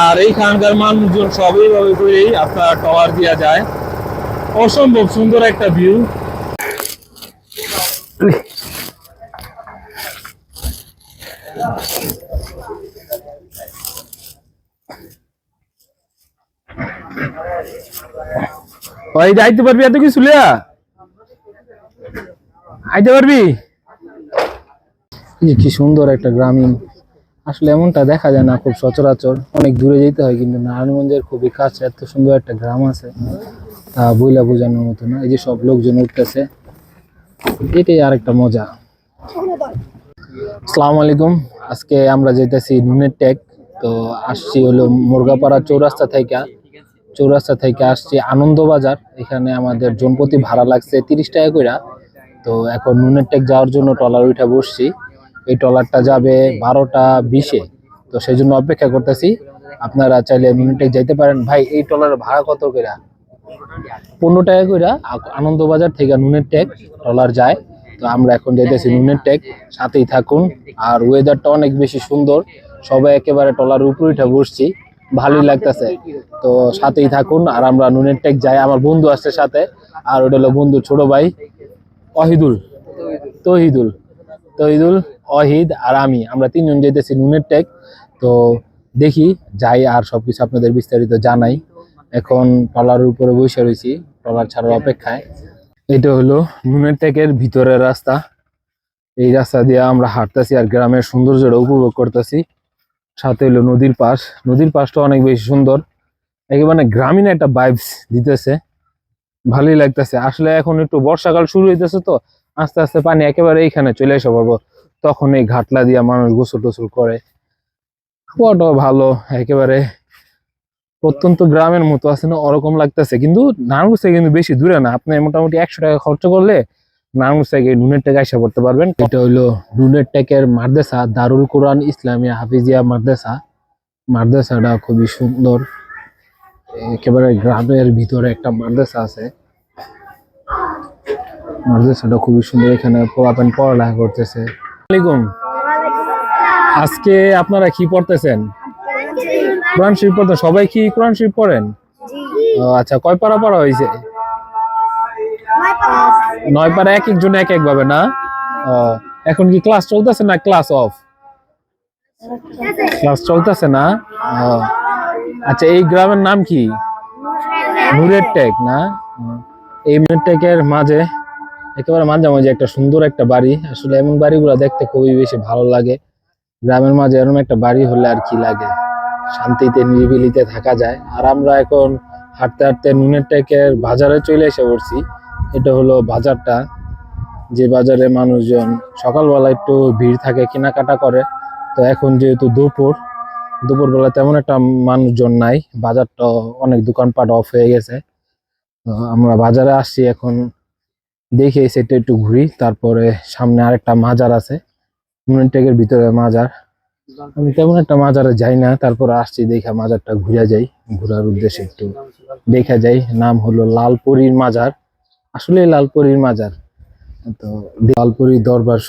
আর এইখানকার মানুষজন সবই ভাবে করেই আপনার ট্রলার দেওয়া যায়। অসম্ভব সুন্দর একটা ভিউ। ওই আইতে পারবি এত কিছু লিয়া আইতে পারবি? কি সুন্দর একটা গ্রামীণ, আসলে এমনটা দেখা যায় না খুব সচরাচর, অনেক দূরে যেতে হয়, কিন্তু নারায়ণগঞ্জের খুবই কাছে এত সুন্দর একটা গ্রাম আছে তা বইলা বোঝানোর মতো না। এই যে সব লোকজন উঠতেছে, এটাই আরেকটা মজা। আসসালামু আলাইকুম, আজকে আমরা যেতেছি নুনের টেক। তো আসছি হলো মুরগাপাড়া চৌরাস্তা থেকে আসছি আনন্দবাজার। এখানে আমাদের জনপ্রতি ভাড়া লাগছে 30 টাকা করে। তো এখন নুনের টেক যাওয়ার জন্য ট্রলার উঠে বসছি। এই ট্রলারটা যাবে 12টা 20-এ, তো সেই জন্য অপেক্ষা করতেছি। আপনারা চাইলে নুনের টেক যাইতে পারেন। ভাই এই ট্রলারের ভাড়া কত করে? 15 টাকা করে আনন্দবাজার থেকে নুনের টেক ট্রলার যায়। তো আমরা এখন যাইতেছি নুনের টেক, সাথেই থাকুন। আর ওয়েদারটা অনেক বেশি সুন্দর, সবাই একেবারে ট্রলারের উপরে উঠে বসছি, ভালোই লাগতেছে। তো সাথেই থাকুন আর আমরা নুনের টেক যাই। আমার বন্ধু আসছে সাথে, আর ওটা হলো বন্ধু ছোট ভাই অহিদুল তহিদুল তহিদুল অহিদ আর আমরা তিনজন যেতেছি নুনের টেক। তো দেখি যাই আর সবকিছু আপনাদের বিস্তারিত জানাই। এখন ট্রলারের উপরে বসে রয়েছি ট্রলার ছাড়ার অপেক্ষায়। এটা হলো নুনের টেকের ভিতরের রাস্তা। এই রাস্তা দিয়ে আমরা হাঁটতেছি আর গ্রামের সৌন্দর্যটা উপভোগ করতেছি। সাথে হলো নদীর পাশটা অনেক বেশি সুন্দর, একেবারে গ্রামীণ একটা ভাইবস দিতেছে, ভালোই লাগতেছে। আসলে এখন একটু বর্ষাকাল শুরু হইতেছে, তো আস্তে আস্তে পানি একেবারে এইখানে চলে এসে পড়বো। তখন এই ঘাটলা দিয়া মানুষ গোসল টোসল করে, কুয়াটাও ভালো, একেবারে প্রত্যন্ত গ্রামের মতো আছে না ওরকম লাগতেছে। কিন্তু নারায়ণগঞ্জ থেকে কিন্তু বেশি দূরে না, আপনি মোটামুটি 100 টাকা খরচ করলে নারায়ণগঞ্জ থেকে নুনের টেক এসে পড়তে পারবেন। এটা হইলো নুনের টেকের মাদ্রাসা, দারুল কোরআন ইসলামিয়া হাফিজিয়া মাদ্রাসাটা খুবই সুন্দর, একেবারে গ্রামের ভিতরে একটা মাদ্রাসা আছে। মাদ্রাসাটা খুবই সুন্দর, এখানে পোলাপান পড়ালেখা করতেছে। আসসালামু আলাইকুম, আজকে আপনারা কি পড়তেছেন? কোরআন শরীফ পড়তেন? সবাই কি কোরআন শরীফ পড়েন? আচ্ছা, কয় পারা পড়া হয়েছে? 9 পারা, এক একজন এক এক ভাবে না? এখন কি ক্লাস চলতেছে না ক্লাস অফ? ক্লাস চলতেছে না? আচ্ছা, এই গ্রামের নাম কি? নুরের টেক না? এই নুরের টেকের মাঝে একেবারে মাঝামাঝি একটা সুন্দর একটা বাড়ি। আসলে এমন বাড়িগুলো দেখতে খুবই বেশি ভালো লাগে। গ্রামের মাঝে এরকম একটা বাড়ি হলে আর কি লাগে, শান্তিতে নিরিবিলিতে থাকা যায়। আর আমরা এখন হাঁটতে হাঁটতে নুনের টেকের বাজারে চলে এসে পড়ছি। এটা হলো বাজারটা, যে বাজারে মানুষজন সকালবেলা একটু ভিড় থাকে, কেনাকাটা করে। তো এখন যেহেতু দুপুরবেলা তেমন একটা মানুষজন নাই, বাজারটা অনেক দোকানপাট অফ হয়ে গেছে। তো আমরা বাজারে আসছি এখন, দেখে সেটা একটু ঘুরি। তারপরে সামনে আরেকটা মাজার আছে, নুনের টেকের ভিতরে মাজার। আমি তেমন একটা মাজারে যাই না, তারপর আসছি দেখা মাজারটা ঘুরে যাই, ঘোরার উদ্দেশ্যে একটু দেখা যাই। নাম হলো লালপরীর মাজার, আসলে লালপরীর মাজার। তো লালপরী দরবার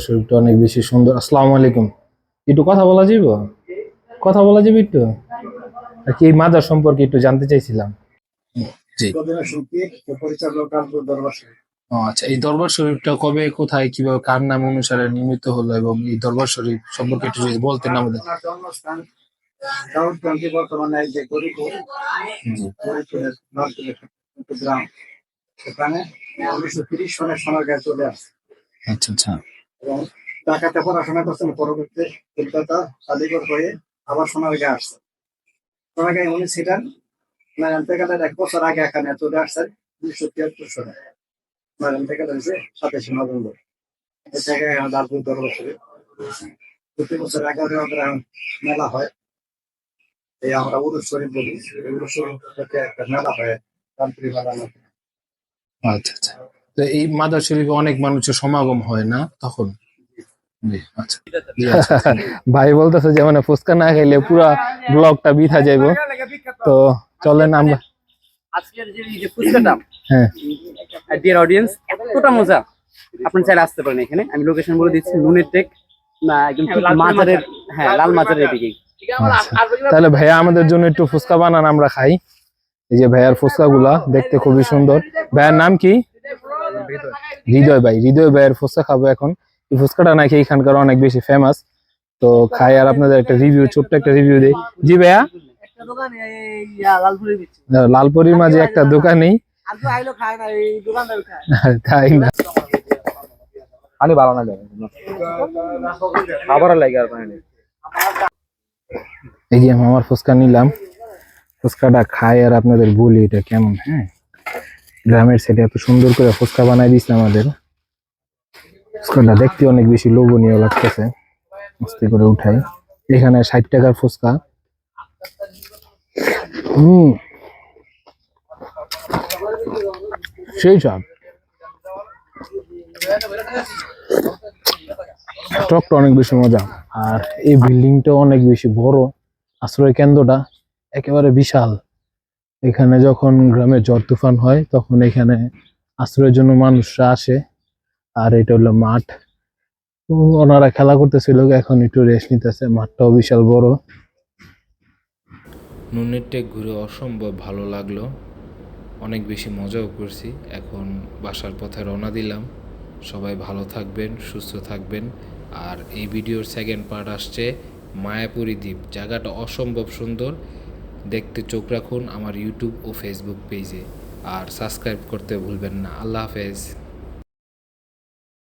শরীফটা অনেক বেশি সুন্দর। আসসালামু আলাইকুম, একটু কথা বলা যাবে একটু আর কি, এই মাজার সম্পর্কে একটু জানতে চাইছিলাম। জি। আচ্ছা, এই দরবার শরীফটা কবে, কোথায়, কিভাবে, কার নাম অনুসারে নির্মিত হলো, এবং এই দরবার শরীফ সম্পর্কে একটু যদি বলতেন আমাদের। জন্মস্থান দাউদকান্দি, বর্তমানে যে গরিপুর গ্রাম, সেখানে 1930 সনের সোনারগাঁয়ে চলে আসছে। আচ্ছা। এবং ঢাকাতে পড়াশোনা করছেন, পরবর্তীতে কলকাতা আলিগড় হয়ে আবার সোনারগাঁয়ে আসছে। সোনারগাঁয়ে উনি ছিলেন, নারায়ণ থেকে 1 বছর আগে এখানে চলে আসছেন 1973 সনে। নারায়ণ থেকে 27 নভেম্বর এ থেকে লালপুর দরবার শরীফ প্রতি বছর 11 মেলা হয়। এই আমরা উরুস শরীফ বলি, উরুস শরীফ থেকে একটা মেলা হয়, তান্ত্রিক মেলা। আচ্ছা, তো এই মাজার শরীফে অনেক মানুষের সমাগম হয় না তখন? আচ্ছা, ভাই বলতেছে যে মানে ফুচকা না খাইলে পুরো ব্লগটা বৃথা যাইব। তো চলেন আমরা আজকের যে ফুচকাটা, হ্যাঁ ডিয়ার অডিয়েন্স, এতটা মজা, আপনারা চাইলে আসতে পারেন এখানে। আমি লোকেশন বলে দিচ্ছি, নুনের টেক না একদম মাজারের, হ্যাঁ লাল মাজারের দিকে। আচ্ছা। তাহলে ভাইয়া আমাদের জন্য একটু ফুচকা বানান, আমরা খাই। এই যে ভাইয়ার ফুচকা গুলা দেখতে খুবই সুন্দর। ভাইয়ার নাম কি? হৃদয় ভাই। হৃদয় ভাইয়ের ফুচকা খাবো এখন। এই ফুচকাটা নাকি এখানকার অনেক বেশি ফেমাস। তো খাই আর আপনাদের একটা রিভিউ, ছোট্ট একটা রিভিউ দিই। জি ভাইয়া, একটা দোকানে এই লালপুরি দিচ্ছে লালপুরির মাঝে একটা দোকানেই, আর তো আইলো খায় না এই দোকানদার খায় তাই না? পানি ভালো না লাগে খাবার লাগে আর পানি এই যে আমার ফুচকা নিলাম, ফুচকাটা খাই আর আপনাদের বলি এটা কেমন। হ্যাঁ, গ্রামের সাইডে এত সুন্দর করে ফুচকা বানাই দিচ্ছে আমাদের। ফুচকাটা দেখতে অনেক বেশি লোভনীয় লাগতেছে। মস্তি করে উঠাই। এখানে 60 টাকার ফুচকা। সেই সব টকটা অনেক বেশি মজা। আর এই বিল্ডিংটা অনেক বেশি বড়। আশ্রয় কেন্দ্রটা একেবারে বিশাল। এখানে যখন গ্রামে ঝড় তুফান হয় তখন এখানে আশ্রয়ের জন্য মানুষরা আসে। আর এটা হলো মাঠ। তো ওনারা খেলা করতেছিল, এখন একটু রেস্ট নিতেছে। মাঠটাও বিশাল বড়। নুনের টেক ঘুরে অসম্ভব ভালো লাগলো, অনেক বেশি মজাও করছি। এখন বাসার পথে রওনা দিলাম। সবাই ভালো থাকবেন, সুস্থ থাকবেন। আর এই ভিডিওর সেকেন্ড পার্ট আসছে মায়াপুরী দ্বীপ। জায়গাটা অসম্ভব সুন্দর, দেখতে চোখ রাখুন আমার ইউটিউব ও ফেসবুক পেজে। আর সাবস্ক্রাইব করতে ভুলবেন না। আল্লাহ হাফেজ।